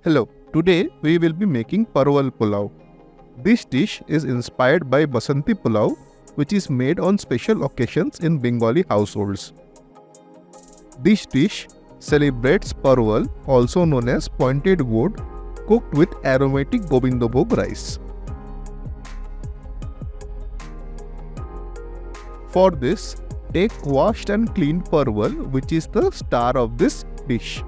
Hello, today we will be making Parwal Pulao. This dish is inspired by Basanti Pulao, which is made on special occasions in Bengali households. This dish celebrates Parwal, also known as pointed gourd, cooked with aromatic Govindabhog rice. For this, take washed and cleaned Parwal, which is the star of this dish.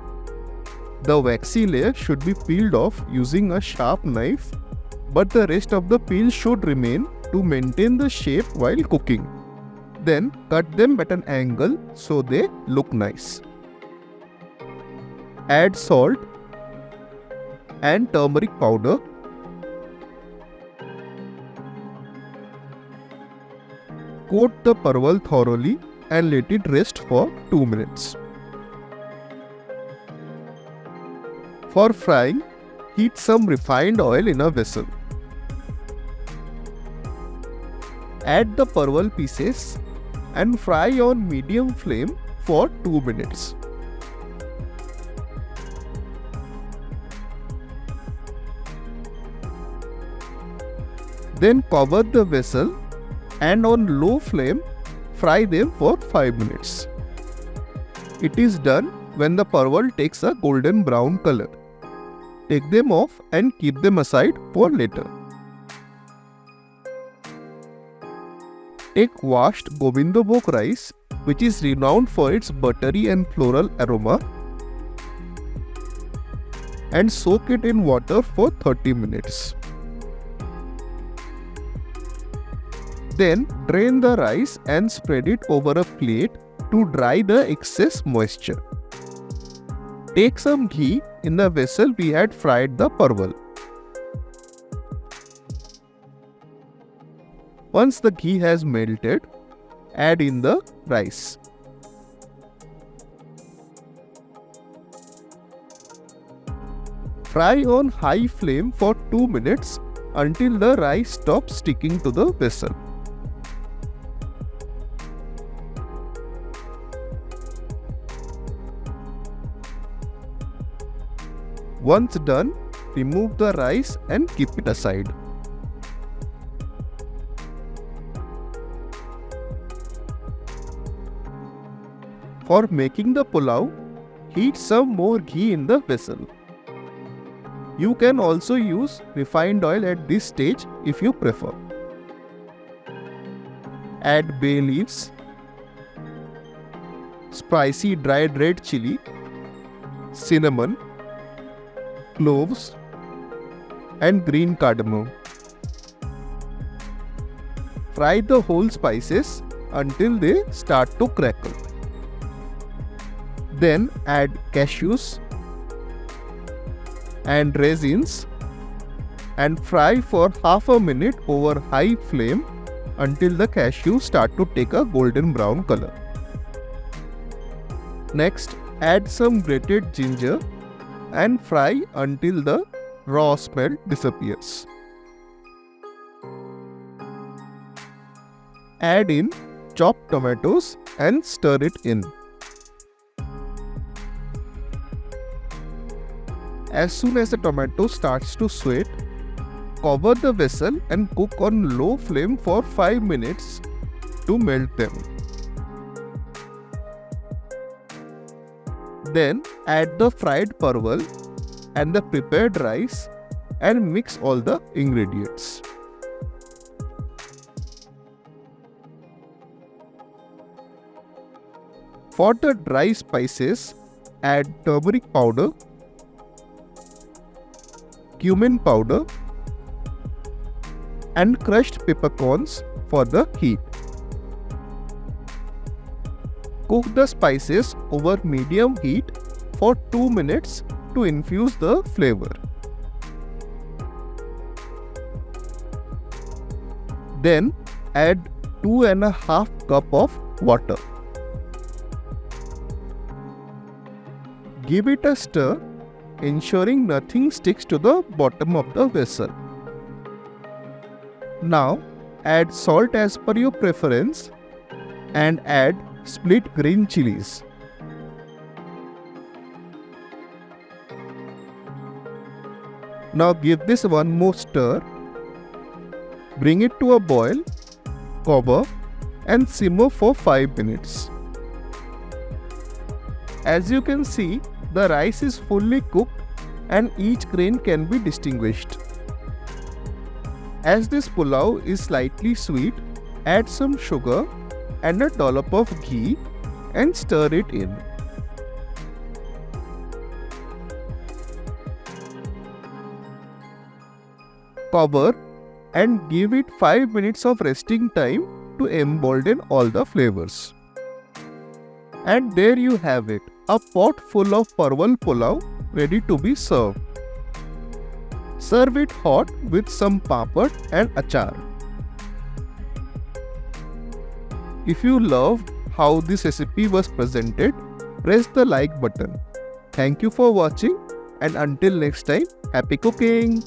The waxy layer should be peeled off using a sharp knife, but the rest of the peel should remain to maintain the shape while cooking. Then cut them at an angle so they look nice. Add salt and turmeric powder. Coat the parwal thoroughly and let it rest for 2 minutes. For frying, heat some refined oil in a vessel. Add the parwal pieces and fry on medium flame for 2 minutes. Then cover the vessel and on low flame fry them for 5 minutes. It is done when the parwal takes a golden brown color. Take them off and keep them aside for later. Take washed Govindabhog rice, which is renowned for its buttery and floral aroma, and soak it in water for 30 minutes. Then drain the rice and spread it over a plate to dry the excess moisture. Take some ghee in the vessel we had fried the parwal. Once the ghee has melted, add in the rice. Fry on high flame for 2 minutes until the rice stops sticking to the vessel. Once done, remove the rice and keep it aside. For making the pulao, heat some more ghee in the vessel. You can also use refined oil at this stage if you prefer. Add bay leaves, spicy dried red chili, cinnamon, cloves, and green cardamom. Fry the whole spices until they start to crackle. Then add cashews and raisins and fry for half a minute over high flame until the cashews start to take a golden brown color. Next, add some grated ginger and fry until the raw smell disappears. Add in chopped tomatoes and stir it in. As soon as the tomato starts to sweat, cover the vessel and cook on low flame for 5 minutes to melt them. Then add the fried parwal and the prepared rice and mix all the ingredients. For the dry spices, add turmeric powder, cumin powder, and crushed peppercorns for the heat. Cook the spices over medium heat for 2 minutes to infuse the flavor. Then add 2.5 cups of water. Give it a stir, ensuring nothing sticks to the bottom of the vessel. Now add salt as per your preference and add split green chilies. Now give this one more stir. Bring it to a boil, cover and simmer for 5 minutes. As you can see, the rice is fully cooked and each grain can be distinguished. As this pulao is slightly sweet, add some sugar and a dollop of ghee and stir it in. Cover and give it 5 minutes of resting time to embolden all the flavors. And there you have it, a pot full of Parwal Pulao ready to be served. Serve it hot with some papad and achar. If you loved how this recipe was presented, press the like button. Thank you for watching and until next time, happy cooking!